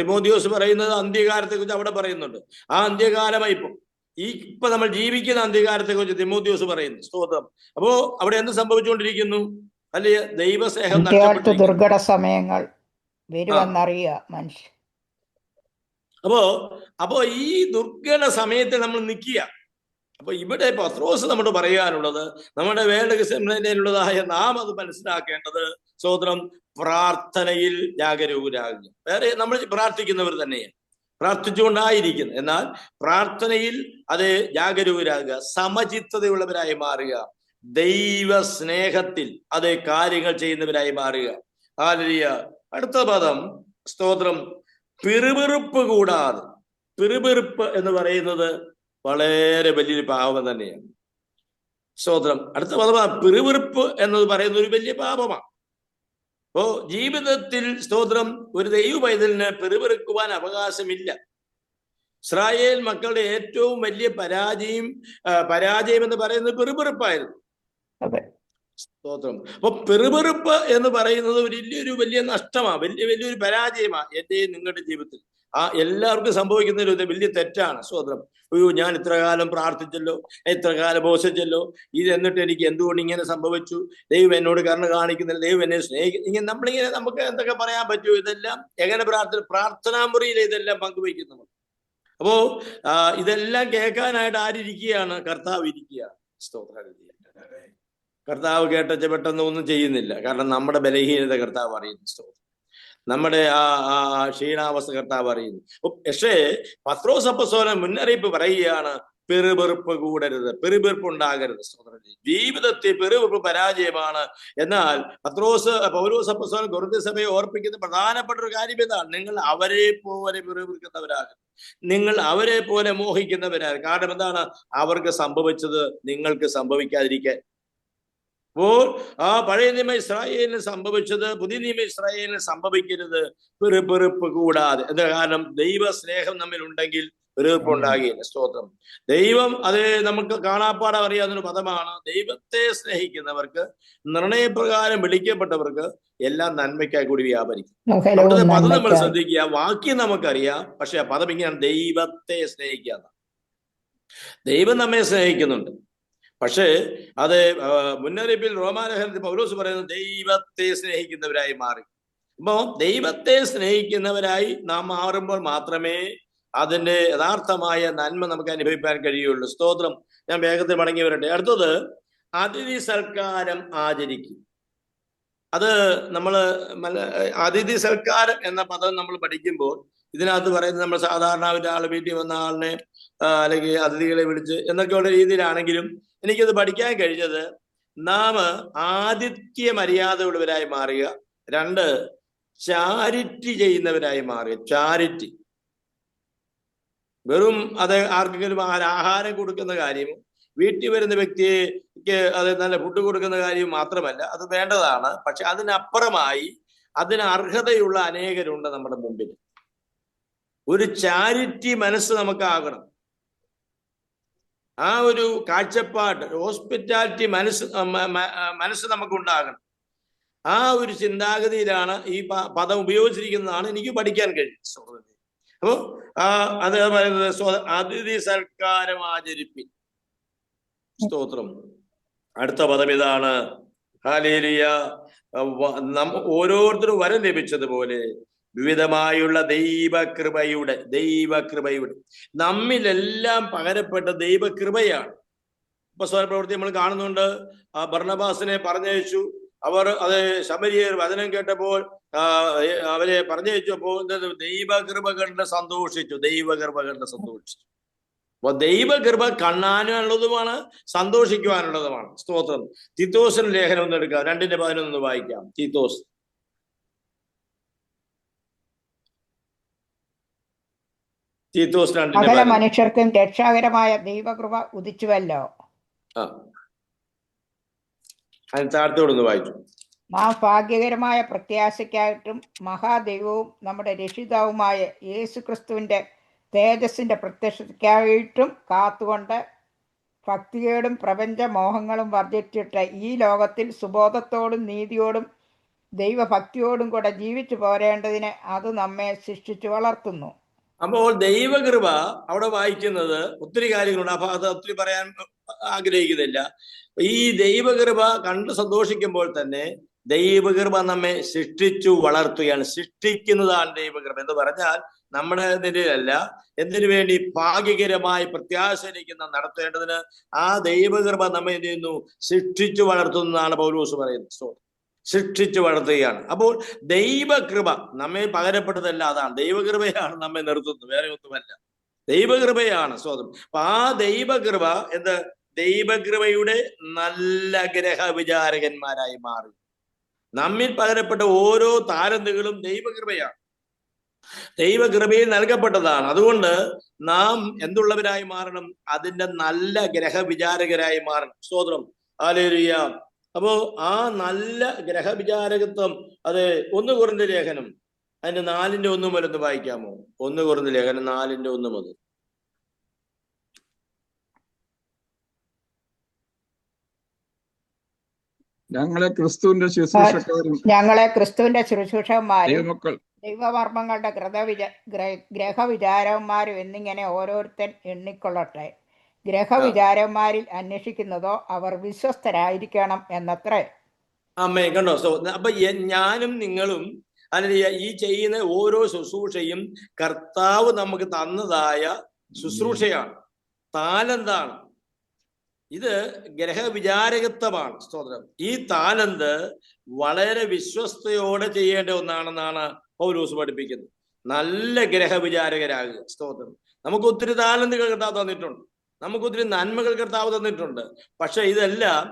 തിമോഥെയോസ് പറയുന്നത് അന്ത്യകാലത്തെ കുറിച്ച് അവിടെ പറയുന്നുണ്ട്. ആ അന്ത്യകാലമായി ഇപ്പൊ നമ്മൾ ജീവിക്കുന്ന അന്ത്യകാലത്തെ കുറിച്ച് തിമോഥെയോസ് പറയുന്നു. സ്തോത്രം. അപ്പോ അവിടെ എന്ത് സംഭവിച്ചുകൊണ്ടിരിക്കുന്നു? അല്ലെ, ദൈവസ്നേഹം നഷ്ടപ്പെട്ടു. ദുർഘട സമയങ്ങൾ വരുമെന്നറിയുക മനുഷ്യൻ. അപ്പോ ഈ ദുർഘട സമയത്ത് നമ്മൾ നിൽക്കുക. അപ്പൊ ഇവിടെ പത്രോസ് നമ്മോട് പറയാനുള്ളത്, നമ്മുടെ വേണ്ടയുള്ളതായ നാം അത് മനസ്സിലാക്കേണ്ടത്, സ്തോത്രം, പ്രാർത്ഥനയിൽ ജാഗരൂകരാകുക. വേറെ നമ്മൾ പ്രാർത്ഥിക്കുന്നവർ തന്നെയാണ്, പ്രാർത്ഥിച്ചുകൊണ്ടായിരിക്കുന്നു. എന്നാൽ പ്രാർത്ഥനയിൽ അത് ജാഗരൂകരാകുക, സമചിത്തതയുള്ളവരായി മാറുക, ദൈവ സ്നേഹത്തിൽ അത് കാര്യങ്ങൾ ചെയ്യുന്നവരായി മാറുക. ഹല്ലേലൂയ. അടുത്ത പദം, സ്തോത്രം, പിറുപിറുപ്പ് കൂടാതെ. പിറുപിറുപ്പ് എന്ന് പറയുന്നത് വളരെ വലിയൊരു പാപം തന്നെയാണ്. സ്തോത്രം. അടുത്ത പദമാണ് പിറുപിറുപ്പ് എന്നത് പറയുന്ന ഒരു വലിയ പാപമാണ്. അപ്പോ ജീവിതത്തിൽ, സ്തോത്രം, ഒരു ദൈവ പൈതലിന് പിറുപിറുക്കുവാൻ അവകാശമില്ല. ഇസ്രായേൽ മക്കളുടെ ഏറ്റവും വലിയ പരാജയം എന്ന് പറയുന്നത് പിറുപിറുപ്പായിരുന്നു. സ്തോത്രം. അപ്പൊ പിറുപിറുപ്പ് എന്ന് പറയുന്നത് വലിയ നഷ്ടമാണ്, വലിയൊരു പരാജയമാണ് എന്റെയും നിങ്ങളുടെ ജീവിതത്തിൽ. എല്ലാവർക്കും സംഭവിക്കുന്ന ഒരു വലിയ തെറ്റാണ്. സ്തോത്രം. ഞാൻ ഇത്ര കാലം പ്രാർത്ഥിച്ചല്ലോ, ഇത്ര കാലം പോഷിച്ചല്ലോ, ഇത് എന്നിട്ട് എനിക്ക് എന്തുകൊണ്ട് ഇങ്ങനെ സംഭവിച്ചു, ദൈവം എന്നോട് കരുണ കാണിക്കുന്നില്ല, ദൈവം എന്നെ ഇങ്ങനെ നമ്മളിങ്ങനെ നമുക്ക് എന്തൊക്കെ പറയാൻ പറ്റുമോ? ഇതെല്ലാം എങ്ങനെ പ്രാർത്ഥനാ മുറിയിൽ ഇതെല്ലാം പങ്കുവയ്ക്കുന്നു. അപ്പോ ഇതെല്ലാം കേൾക്കാനായിട്ട് ആരിയ്ക്കുകയാണ്? കർത്താവ് ഇരിക്കുകയാണ്. സ്തോത്രം. കർത്താവ് കേട്ട പെട്ടെന്ന് ഒന്നും ചെയ്യുന്നില്ല. കാരണം നമ്മുടെ ബലഹീനത കർത്താവ് അറിയുന്നു. നമ്മുടെ ആ ക്ഷീണാവസ്ഥ കർത്താവ് അറിയുന്നു. പക്ഷേ പത്രോസ് അപ്പോസ്തലൻ മുന്നറിയിപ്പ് പറയുകയാണ്, പെറുപെറുപ്പ് കൂടരുത്, പെറുപെറുപ്പ് ഉണ്ടാകരുത്. ജീവിതത്തിൽ പെറുപെറുപ്പ് പരാജയമാണ്. എന്നാൽ പൗലോസ് അപ്പോസ്തലൻ കൊരിന്ത്യർ സഭയെ ഓർപ്പിക്കുന്ന പ്രധാനപ്പെട്ട ഒരു കാര്യം ഇതാണ്: നിങ്ങൾ അവരെ പോലെ പെറുപെറുക്കുന്നവരാകും, നിങ്ങൾ അവരെ പോലെ മോഹിക്കുന്നവരാകും. കാരണം എന്താണ്? അവർക്ക് സംഭവിച്ചത് നിങ്ങൾക്ക് സംഭവിക്കാതിരിക്കാൻ. അപ്പോൾ ആ പഴയ നിയമ ഇസ്രായേലിന് സംഭവിച്ചത് പുതിയ നിയമ ഇസ്രായേലിന് സംഭവിക്കരുത്, പെറുപ്പെറുപ്പ് കൂടാതെ. എന്താ കാരണം? ദൈവ സ്നേഹം നമ്മിൽ ഉണ്ടെങ്കിൽ വെറുപ്പ് ഉണ്ടാകുകയില്ല. സ്തോത്രം. ദൈവം അത് നമുക്ക് കാണാപ്പാടം അറിയാവുന്ന പദമാണ്. ദൈവത്തെ സ്നേഹിക്കുന്നവർക്ക്, നിർണയപ്രകാരം വിളിക്കപ്പെട്ടവർക്ക് എല്ലാം നന്മയ്ക്കായി കൂടി വ്യാപരിക്കും. അവിടുത്തെ പദം നമ്മൾ ശ്രദ്ധിക്കുക. വാക്യം നമുക്കറിയാം, പക്ഷെ ആ പദം ഇങ്ങനെയാണ്: ദൈവത്തെ സ്നേഹിക്കുക. ദൈവം നമ്മെ സ്നേഹിക്കുന്നുണ്ട്, പക്ഷേ അത് മുന്നറിയിപ്പിൽ റോമാലേഖനത്തിൽ പൗലോസ് പറയുന്നത് ദൈവത്തെ സ്നേഹിക്കുന്നവരായി മാറി. അപ്പോ ദൈവത്തെ സ്നേഹിക്കുന്നവരായി നാം മാറുമ്പോൾ മാത്രമേ അതിന്റെ യഥാർത്ഥമായ നന്മ നമുക്ക് അനുഭവിക്കാൻ കഴിയുള്ളൂ. സ്തോത്രം. ഞാൻ വേഗത്തിൽ മടങ്ങി വരട്ടെ. അടുത്തത്, അതിഥി സൽക്കാരം ആചരിക്കും. അത് അതിഥി സൽക്കാരം എന്ന പദം നമ്മൾ പഠിക്കുമ്പോൾ ഇതിനകത്ത് പറയുന്നത് നമ്മൾ സാധാരണ ഒരാൾ വീട്ടിൽ വന്ന ആളിനെ അല്ലെങ്കിൽ അതിഥികളെ വിളിച്ച് എന്നൊക്കെയുള്ള രീതിയിലാണെങ്കിലും എനിക്കത് പഠിക്കാൻ കഴിഞ്ഞത് നാം ആതിഥ്യ മര്യാദയുള്ളവരായി മാറുക, രണ്ട് ചാരിറ്റി ചെയ്യുന്നവരായി മാറുക. ചാരിറ്റി വെറും അത് ആർക്കെങ്കിലും ആഹാരം കൊടുക്കുന്ന കാര്യവും വീട്ടിൽ വരുന്ന വ്യക്തിക്ക് അത് നല്ല ഫുഡ് കൊടുക്കുന്ന കാര്യവും മാത്രമല്ല, അത് വേണ്ടതാണ്. പക്ഷെ അതിനപ്പുറമായി അതിന് അർഹതയുള്ള അനേകരുണ്ട് നമ്മുടെ മുമ്പിൽ. ഒരു ചാരിറ്റി മനസ്സ് നമുക്കാകണം. ആ ഒരു കാഴ്ചപ്പാട്, ഹോസ്പിറ്റാലിറ്റി മനസ്സ് നമുക്കുണ്ടാകണം. ആ ഒരു ചിന്താഗതിയിലാണ് ഈ പദം ഉപയോഗിച്ചിരിക്കുന്നതാണ് എനിക്ക് പഠിക്കാൻ കഴിയും. അപ്പോ അത് പറയുന്നത് അതിഥി സൽക്കാരം ആചരിപ്പിൻ. സ്തോത്രം. അടുത്ത പദം ഇതാണ്: ഹല്ലേലൂയ. ഓരോരുത്തരും വരം ലഭിച്ചതുപോലെ വിവിധമായുള്ള ദൈവകൃപയുടെ നമ്മിലെല്ലാം പകരപ്പെട്ട ദൈവകൃപയാണ്. അപ്പോസ്തലപ്രവൃത്തി നമ്മൾ കാണുന്നുണ്ട്. ബർന്നബാസിനെ പറഞ്ഞയച്ചു. അവർ അത് ശമരിയർ വചനം കേട്ടപ്പോൾ അവരെ പറഞ്ഞയച്ചപ്പോൾ ദൈവകൃപ കണ്ട് സന്തോഷിച്ചു. അപ്പൊ ദൈവകൃപ കാണാനുള്ളതുമാണ്, സന്തോഷിക്കുവാനുള്ളതുമാണ്. സ്തോത്രം. തീത്തോസിന്റെ ലേഖനം ഒന്ന് എടുക്കാം. 2:11 വായിക്കാം. തീത്തോസ് സകല മനുഷ്യർക്കും രക്ഷാകരമായ ദൈവകൃപ ഉദിച്ചുവല്ലോ. താഴത്തോടൊന്ന് വായിച്ചു. നാം ഭാഗ്യകരമായ പ്രത്യാശയ്ക്കായിട്ടും മഹാദൈവവും നമ്മുടെ രക്ഷിതാവുമായ യേശു ക്രിസ്തുവിന്റെ തേജസ്സിന്റെ പ്രത്യക്ഷതയ്ക്കായിട്ടും കാത്തുകൊണ്ട് ഭക്തിയോടും പ്രപഞ്ച മോഹങ്ങളും വർജിച്ചിട്ട് ഈ ലോകത്തിൽ സുബോധത്തോടും നീതിയോടും ദൈവഭക്തിയോടും കൂടെ ജീവിച്ചു പോരേണ്ടതിന് അത് നമ്മെ ശിക്ഷിച്ചു വളർത്തുന്നു. അപ്പോൾ ദൈവകൃപ അവിടെ വായിക്കുന്നത് ഒത്തിരി കാര്യങ്ങളുണ്ട്. അപ്പൊ അത് ഒത്തിരി പറയാൻ ആഗ്രഹിക്കുന്നില്ല. ഈ ദൈവകൃപ കണ്ട് സന്തോഷിക്കുമ്പോൾ തന്നെ ദൈവകൃപ നമ്മെ സൃഷ്ടിച്ചു വളർത്തുകയാണ്. സൃഷ്ടിക്കുന്നതാണ് ദൈവകൃപ എന്ന് പറഞ്ഞാൽ നമ്മുടെ നിലയിലല്ല. എന്തിനു വേണ്ടി? ഭാഗ്യകരമായി പ്രത്യാശയിരിക്കുന്ന നടത്തേണ്ടതിന് ആ ദൈവകൃപ നമ്മെ എന്ത് ചെയ്യുന്നു? സൃഷ്ടിച്ചു വളർത്തുന്നതാണ് പൗലോസ് പറയുന്നത്. സൃഷ്ടിച്ചു വളർത്തുകയാണ്. അപ്പോൾ ദൈവകൃപ നമ്മെ പകരപ്പെട്ടതല്ല, അതാണ് ദൈവകൃപയാണ് നമ്മെ നിർത്തുന്നത്, വേറെ ഒന്നുമല്ല. ദൈവകൃപയാണ് സ്വതം. അപ്പൊ ആ ദൈവകൃപ എന്ത്? ദൈവകൃപയുടെ നല്ല ഗ്രഹവിചാരകന്മാരായി മാറി. നമ്മിൽ പകരപ്പെട്ട ഓരോ താലന്തുകളും ദൈവകൃപയാണ്, ദൈവകൃപയിൽ നൽകപ്പെട്ടതാണ്. അതുകൊണ്ട് നാം എന്തുള്ളവരായി മാറണം? അതിന്റെ നല്ല ഗ്രഹവിചാരകരായി മാറണം. സ്തോത്രം. ഹല്ലേലൂയ. അപ്പോ ആ നല്ല ഗ്രഹവിചാരകത്വം അത് 1 കൊരിന്ത്യർ ലേഖനം അതിന്റെ 4:1 മുതൽ ഒന്ന് വായിക്കാമോ? 1 കൊരിന്ത്യർ ലേഖനം 4:1 മുതൽ. ഞങ്ങളെ ക്രിസ്തുവിന്റെ ശുശ്രൂഷകന്മാരും ദൈവമർമ്മങ്ങളുടെ ഗ്രഹവിചാരന്മാരും എന്നിങ്ങനെ ഓരോരുത്തൻ എണ്ണിക്കൊള്ളട്ടെ. ഗ്രഹവിചാരന്മാരിൽ അന്വേഷിക്കുന്നതോ അവർ വിശ്വസ്തരായിരിക്കണം എന്നത്രേ. അമ്മേ, കണ്ടോ? അപ്പൊ ഞാനും നിങ്ങളും അല്ലെങ്കിൽ ഈ ചെയ്യുന്ന ഓരോ ശുശ്രൂഷയും കർത്താവ് നമുക്ക് തന്നതായ ശുശ്രൂഷയാണ്, താലന്താണ്. ഇത് ഗ്രഹവിചാരകത്വമാണ്. സ്തോത്രം. ഈ താലന്ത് വളരെ വിശ്വസ്തയോടെ ചെയ്യേണ്ട ഒന്നാണെന്നാണ് പൗലോസ് പഠിപ്പിക്കുന്നത്. നല്ല ഗ്രഹവിചാരകരാകുക. സ്തോത്രം. നമുക്ക് ഒത്തിരി താലന്തുകൾ കർത്താവ് തന്നിട്ടുണ്ട്, നമുക്കൊത്തിരി നന്മകൾ കർത്താവ് തന്നിട്ടുണ്ട്. പക്ഷെ ഇതെല്ലാം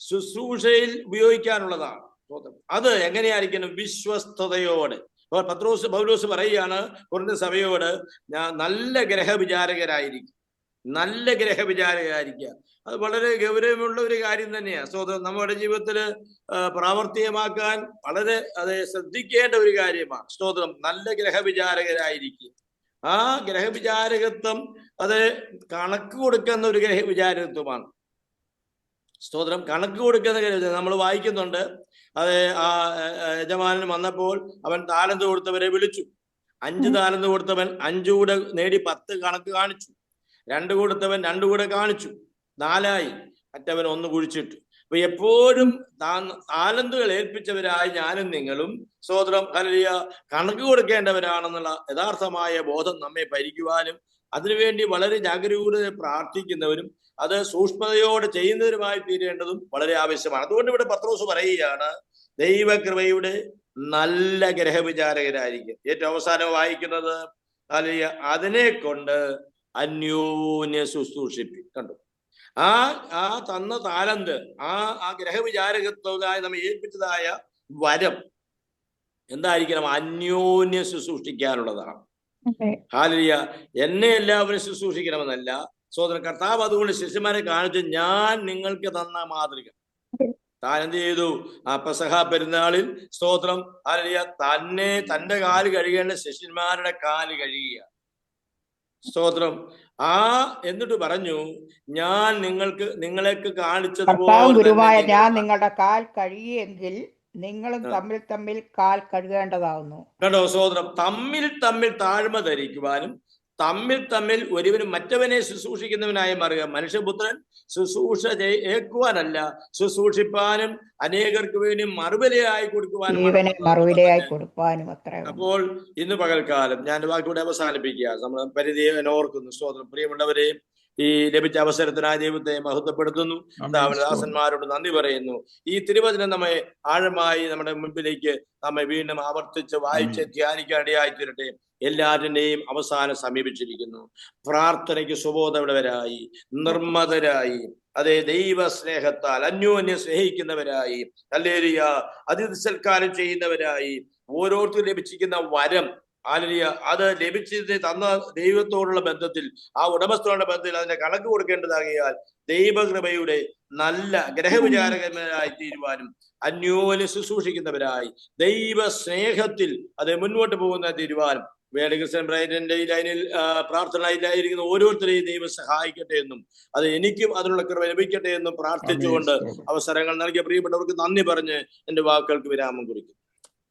ശുശ്രൂഷയിൽ ഉപയോഗിക്കാനുള്ളതാണ്. അത് എങ്ങനെയായിരിക്കണം? വിശ്വസ്തയോടെ. പൗലോസ് പറയുകയാണ് കൊരിന്ത്യർ സഭയോട്, ഞാൻ നല്ല ഗ്രഹവിചാരകരായിരിക്കും. നല്ല ഗ്രഹവിചാരകരായിരിക്കുക. അത് വളരെ ഗൗരവമുള്ള ഒരു കാര്യം തന്നെയാണ്. സ്തോത്രം. നമ്മുടെ ജീവിതത്തിൽ പ്രാവർത്തികമാക്കാൻ വളരെ അത് ശ്രദ്ധിക്കേണ്ട ഒരു കാര്യമാണ്. സ്തോത്രം. നല്ല ഗ്രഹവിചാരകരായിരിക്കുക. ആ ഗ്രഹവിചാരകത്വം അത് കണക്ക് കൊടുക്കുന്ന ഒരു ഗ്രഹവിചാരകത്വമാണ്. സ്തോത്രം. കണക്ക് കൊടുക്കുന്ന കാര്യം നമ്മൾ വായിക്കുന്നുണ്ട്. അത് ആ യജമാനൻ വന്നപ്പോൾ അവൻ താലന്ത് കൊടുത്തവരെ വിളിച്ചു. 5 താലന്ത് കൊടുത്തവൻ 5 കൂടെ നേടി 10 കണക്ക് കാണിച്ചു. 2 കൊടുത്തവൻ 2 കൂടെ കാണിച്ചു, 4 ആയി. മറ്റവൻ 1 കുഴിച്ചിട്ടു. അപ്പൊ എപ്പോഴും താലന്തുകൾ ഏൽപ്പിച്ചവരായി ഞാനും നിങ്ങളും സ്തോത്രം ഹല്ലേലൂയ കണക്ക് കൊടുക്കേണ്ടവരാണെന്നുള്ള യഥാർത്ഥമായ ബോധം നമ്മെ ഭരിക്കുവാനും അതിനുവേണ്ടി വളരെ ജാഗരൂകത പ്രാർത്ഥിക്കുന്നവരും അത് സൂക്ഷ്മതയോടെ ചെയ്യുന്നവരുമായി തീരേണ്ടതും വളരെ ആവശ്യമാണ്. അതുകൊണ്ട് ഇവിടെ പത്രോസ് പറയുകയാണ്, ദൈവകൃപയുടെ നല്ല ഗ്രഹവിചാരകരായിരിക്കും. ഏറ്റവും അവസാനം വായിക്കുന്നത് ഹല്ലേലൂയ അതിനെ കൊണ്ട് അന്യോന്യ ശുശ്രൂഷിപ്പി. കണ്ടു. ആ തന്ന താലന്ത്, ആ ഗ്രഹവിചാരകത്വമായി നമ്മെ ഏൽപ്പിച്ചതായ വരം എന്തായിരിക്കണം? അന്യോന്യ ശുശ്രൂഷിക്കാനുള്ളതാണ്. ഹല്ലേലൂയ. എന്നെ എല്ലാവരും ശുശ്രൂഷിക്കണമെന്നല്ല. സോദരൻ കർത്താവ് അതുകൊണ്ട് ശിഷ്യന്മാരെ കാണിച്ച് ഞാൻ നിങ്ങൾക്ക് തന്ന മാതൃക. താൻ എന്ത് ചെയ്തു? ആ പെസഹ പെരുന്നാളിൽ സ്തോത്രം ഹല്ലേലൂയ തന്റെ കാല് കഴുകേണ്ട ശിഷ്യന്മാരുടെ കാല് കഴുകുക. സ്തോത്രം. എന്നിട്ട് പറഞ്ഞു, ഞാൻ നിങ്ങൾക്ക് കാണിച്ചതുപോലെ ഗുരുവായ ഞാൻ നിങ്ങളുടെ കാൽ കഴുകിയെങ്കിൽ നിങ്ങളും തമ്മിൽ തമ്മിൽ കാൽ കഴുകേണ്ടതാവുന്നു. കേട്ടോ സ്തോത്രം. തമ്മിൽ താഴ്മ ധരിക്കുവാനും തമ്മിൽ ഒരുവനും മറ്റവനെ ശുശ്രൂഷിക്കുന്നവനായി മാറുക. മനുഷ്യപുത്രൻ ശുശ്രൂഷ ഏക്കുവാനല്ല, ശുശ്രൂഷിപ്പാനും അനേകർക്ക് വേണ്ടി മറുവിലയായി കൊടുക്കുവാനും. അപ്പോൾ ഇന്ന് പകൽക്കാലം ഞാൻ വാക്കിലൂടെ അവസാനിപ്പിക്കുക. നമ്മൾ പരിധിയെ ഓർക്കുന്നു. സ്തോത്രം. പ്രിയമുള്ളവരെ, ഈ ലഭിച്ച അവസരത്തിനായി ദൈവത്തെ മഹത്വപ്പെടുത്തുന്നു. ദാസന്മാരോട് നന്ദി പറയുന്നു. ഈ തിരുവചനം നമ്മെ ആഴമായി നമ്മുടെ മുൻപിലേക്ക് നമ്മെ വീണ്ടും ആവർത്തിച്ച് വായിച്ച് ധ്യാനിക്കാൻ ഇടയായി തീരട്ടെ. എല്ലാറ്റിന്റെയും അവസാനം സമീപിച്ചിരിക്കുന്നു. പ്രാർത്ഥനയ്ക്ക് സുബോധമുള്ളവരായി, നിർമ്മതരായി, അതേ ദൈവ സ്നേഹത്താൽ അന്യോന്യം സ്നേഹിക്കുന്നവരായി, ഹല്ലേലൂയ അതിഥി സൽക്കാരം ചെയ്യുന്നവരായി, ഓരോരുത്തരും ലഭിച്ചിരിക്കുന്ന വരം ഹല്ലേലൂയ അത് ലഭിച്ചത് തന്ന ദൈവത്തോടുള്ള ബന്ധത്തിൽ, ആ ഉടമസ്ഥരുടെ ബന്ധത്തിൽ അതിന്റെ കണക്ക് കൊടുക്കേണ്ടതാകിയാൽ ദൈവകൃപയുടെ നല്ല ഗ്രഹവിചാരകന്മാരായി തീരുവാനും അന്യോന്യം ശുശ്രൂഷിക്കുന്നവരായി ദൈവ സ്നേഹത്തിൽ അത് മുന്നോട്ട് പോകുന്ന തീരുവാനും ക്രിസ്ത്യൻ ബ്രൈറ്റിന്റെ ലൈനിൽ പ്രാർത്ഥനയിലായിരിക്കുന്ന ഓരോരുത്തരെയും ദൈവം സഹായിക്കട്ടെ എന്നും അത് എനിക്കും അതിനുള്ള കൃപ ലഭിക്കട്ടെ എന്നും പ്രാർത്ഥിച്ചുകൊണ്ട് അവസരങ്ങൾ നൽകിയ പ്രിയപ്പെട്ടവർക്ക് നന്ദി പറഞ്ഞ് എന്റെ വാക്കുകൾക്ക് വിരാമം കുറിക്കും.